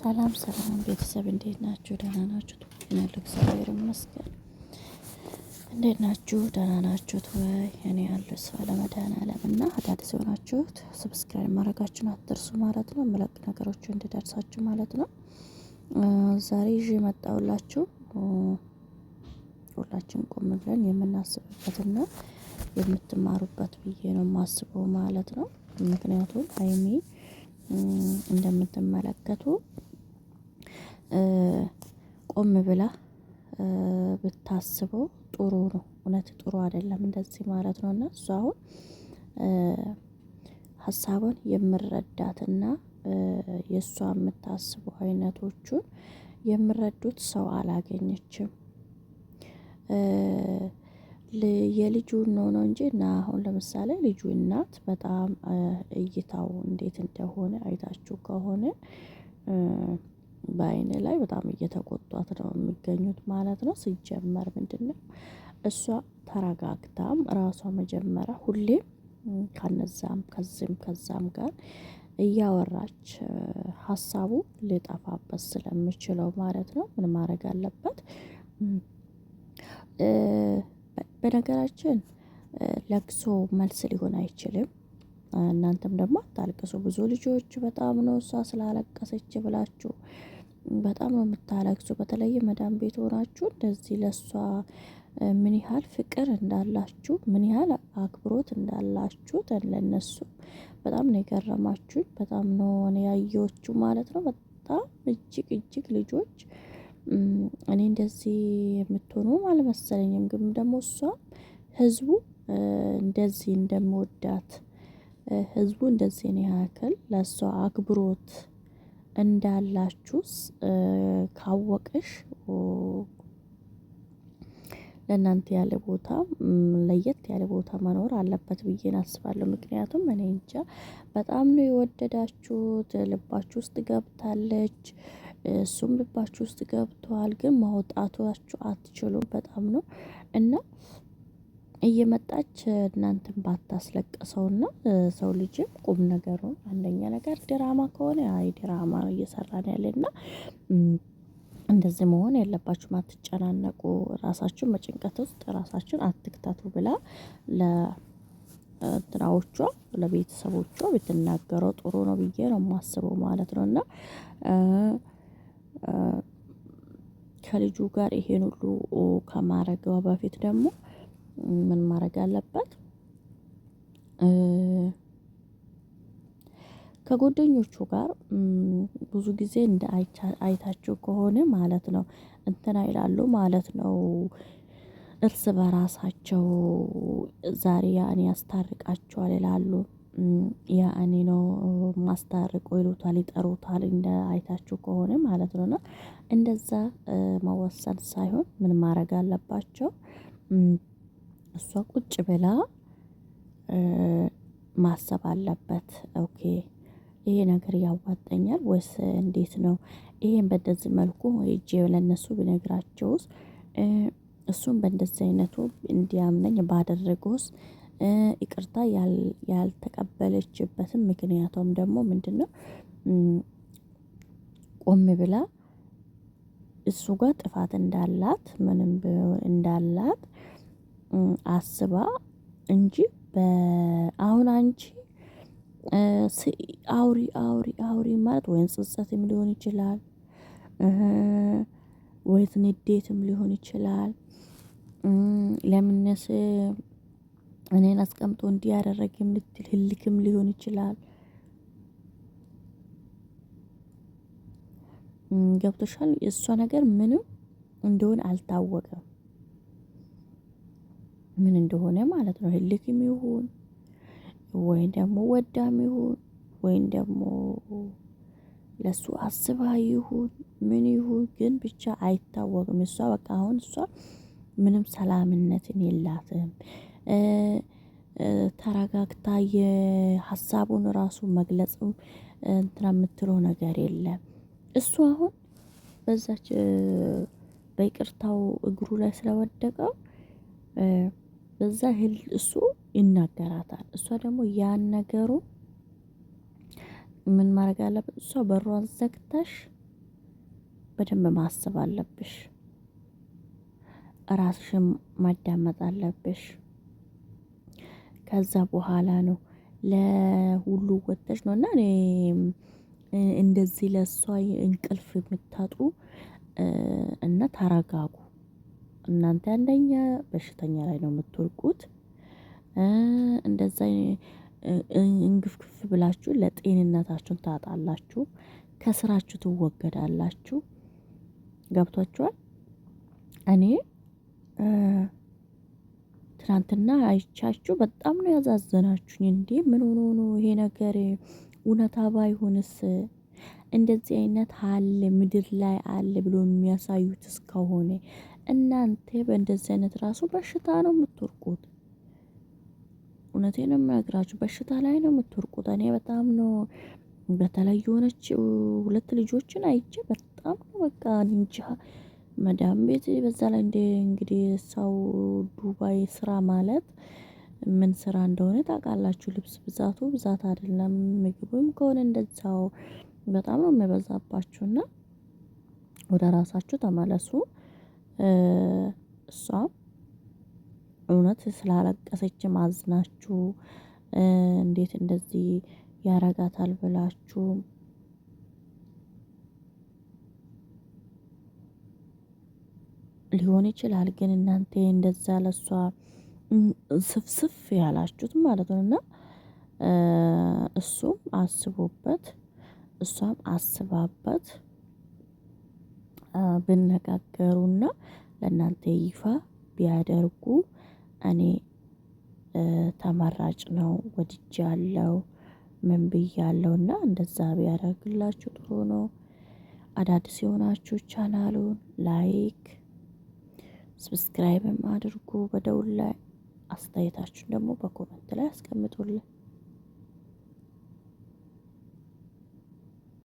ሰላም ሰላም ቤተሰብ እንዴት ናችሁ? ደህና ናችሁ? ያለው እግዚአብሔር ይመስገን። እንዴት ናችሁ? ደህና ናችሁት ወይ? እኔ ያለው ስፋ ለመድኃኒዓለም እና አዳዲስ የሆናችሁት ሰብስክራይብ ማድረጋችሁን አትርሱ ማለት ነው። የምለቅ ነገሮች እንዲደርሳችሁ ማለት ነው። ዛሬ ይዤ መጣሁላችሁ ሁላችን ቆም ብለን የምናስብበትና የምትማሩበት ብዬ ነው የማስበው ማለት ነው። ምክንያቱም ሀይሚ እንደምትመለከቱ ቆም ብላ ብታስበው ጥሩ ነው። እውነት ጥሩ አይደለም እንደዚህ ማለት ነው። እና እሷ አሁን ሀሳቡን የምረዳትና የእሷ የምታስበው አይነቶቹን የምረዱት ሰው አላገኘችም። የልጁን ነው እንጂ እና አሁን ለምሳሌ ልጁ እናት በጣም እይታው እንዴት እንደሆነ አይታችሁ ከሆነ በአይን ላይ በጣም እየተቆጧት ነው የሚገኙት ማለት ነው። ሲጀመር ምንድነው እሷ ተረጋግታም ራሷ መጀመሪያ ሁሌም ከነዛም ከዛም ጋር እያወራች ሀሳቡ ሊጠፋበት ስለሚችለው ማለት ነው። ምን ማድረግ አለበት? በነገራችን ለቅሶ መልስ ሊሆን አይችልም። እናንተም ደግሞ አታልቅሱ። ብዙ ልጆች በጣም ነው እሷ ስላለቀሰች ብላችሁ በጣም ነው የምታለቅሱ። በተለይ መዳም ቤት ሆናችሁ እንደዚህ ለሷ ምን ያህል ፍቅር እንዳላችሁ ምን ያህል አክብሮት እንዳላችሁ ለነሱ በጣም ነው የገረማችሁኝ። በጣም ነው እኔ ያየኋችሁ ማለት ነው። በጣም እጅግ ልጆች እኔ እንደዚህ የምትሆኑ አልመሰለኝም። ግን ደግሞ እሷ ህዝቡ እንደዚህ እንደምወዳት ህዝቡ እንደዚህ ነው ያክል ለሷ አክብሮት እንዳላችሁስ ካወቅሽ ለእናንተ ያለ ቦታ ለየት ያለ ቦታ መኖር አለበት ብዬ አስባለሁ። ምክንያቱም እኔ እንጃ በጣም ነው የወደዳችሁት። ልባችሁ ውስጥ ገብታለች፣ እሱም ልባችሁ ውስጥ ገብቷል። ግን ማውጣታችሁ አትችሉም። በጣም ነው እና እየመጣች እናንተን ባታስለቅሰውና ሰው ልጅም ቁም ነገሩን አንደኛ ነገር ድራማ ከሆነ አይ ድራማ እየሰራን ያለና እንደዚህ መሆን የለባችሁም። አትጨናነቁ። ራሳችሁን በጭንቀት ውስጥ ራሳችሁን አትክተቱ ብላ ለእንትናዎቿ ለቤተሰቦቿ ብትናገረው ጥሩ ነው ብዬ ነው የማስበው ማለት ነው። እና ከልጁ ጋር ይሄን ሁሉ ከማረገው በፊት ደግሞ ምን ማድረግ አለበት? ከጓደኞቹ ጋር ብዙ ጊዜ እንደ አይታችሁ ከሆነ ማለት ነው እንትና ይላሉ ማለት ነው። እርስ በራሳቸው ዛሬ ያኔ ያስታርቃቸዋል ይላሉ። ያኔ ነው ማስታረቁ ይሉታል፣ ይጠሩታል እንደ አይታችሁ ከሆነ ማለት ነው። እና እንደዛ መወሰን ሳይሆን ምን ማድረግ አለባቸው? እሷ ቁጭ ብላ ማሰብ አለበት። ኦኬ ይሄ ነገር ያዋጣኛል ወይስ እንዴት ነው? ይሄን በእንደዚህ መልኩ ሄጄ ለነሱ ብነግራቸውስ እሱም በእንደዚህ አይነቱ እንዲያምነኝ ባደረገውስ ይቅርታ ያልተቀበለችበትም ምክንያቱም ደግሞ ምንድነው? ቆም ብላ እሱ ጋር ጥፋት እንዳላት ምንም እንዳላት አስባ እንጂ አሁን አንቺ አውሪ ማለት ወይን ጸጸትም ሊሆን ይችላል፣ ወይስ ንዴትም ሊሆን ይችላል። ለምንስ እኔን አስቀምጦ እንዲህ ያደረገም ልትል ህልክም ሊሆን ይችላል። ገብቶሻል? የእሷ ነገር ምንም እንደሆነ አልታወቀም። ምን እንደሆነ ማለት ነው። ህልክም ይሁን ወይን ደግሞ ወዳም ይሁን ወይን ደግሞ ለሱ አስባ ይሁን ምን ይሁን ግን ብቻ አይታወቅም። እሷ በቃ አሁን እሷ ምንም ሰላምነትን የላትም። ተረጋግታ የሀሳቡን ራሱ መግለጽ እንትና የምትለው ነገር የለም። እሱ አሁን በዛች በይቅርታው እግሩ ላይ ስለወደቀው በዛ እሱ ይናገራታል። እሷ ደግሞ ያን ነገሩ ምን ማድረግ አለበት? እሷ በሯን ዘግተሽ በደንብ ማሰብ አለብሽ። ራስሽን ማዳመጥ አለብሽ። ከዛ በኋላ ነው ለሁሉ ወጥተሽ ነው። እና እኔ እንደዚህ ለእሷ እንቅልፍ የምታጡ እና ተረጋጉ። እናንተ አንደኛ በሽተኛ ላይ ነው የምትወድቁት። እንደዛ እንግፍግፍ ብላችሁ ለጤንነታችሁን ታጣላችሁ፣ ከስራችሁ ትወገዳላችሁ። ገብቷችኋል? እኔ ትናንትና አይቻችሁ በጣም ነው ያዛዘናችሁኝ። እንዴ ምን ሆኖ ነው ይሄ ነገር? እውነታ ባይሆንስ እንደዚህ አይነት አለ ምድር ላይ አለ ብሎ የሚያሳዩት እስከሆነ እናንተ በእንደዚህ አይነት ራሱ በሽታ ነው የምትወርቁት። እውነቴን ነው የምነግራችሁ፣ በሽታ ላይ ነው የምትወርቁት። እኔ በጣም ነው በተለይ የሆነች 2 ልጆችን አይቼ በጣም ነው በቃ እንጃ። መዳም ቤት በዛ ላይ እንግዲህ ሰው ዱባይ ስራ ማለት ምን ስራ እንደሆነ ታውቃላችሁ። ልብስ ብዛቱ ብዛት አይደለም፣ ምግብም ከሆነ እንደዛው በጣም ነው የሚበዛባችሁና ወደ ራሳችሁ ተመለሱ። እሷም እውነት ስላለቀሰች ማዝናችሁ እንዴት እንደዚህ ያረጋታል ብላችሁ ሊሆን ይችላል። ግን እናንተ እንደዛ ለሷ ስፍስፍ ያላችሁት ማለት ነው። እና እሱም አስቦበት እሷም አስባበት ብነጋገሩና ለእናንተ ይፋ ቢያደርጉ እኔ ተመራጭ ነው። ወድጃለሁ፣ ምን ብያለሁና እንደዛ ቢያደርግላችሁ ጥሩ ነው። አዳዲስ የሆናችሁ ቻናሉን ላይክ ሰብስክራይብም አድርጉ። በደውል ላይ አስተያየታችሁን ደግሞ በኮመንት ላይ አስቀምጡልኝ።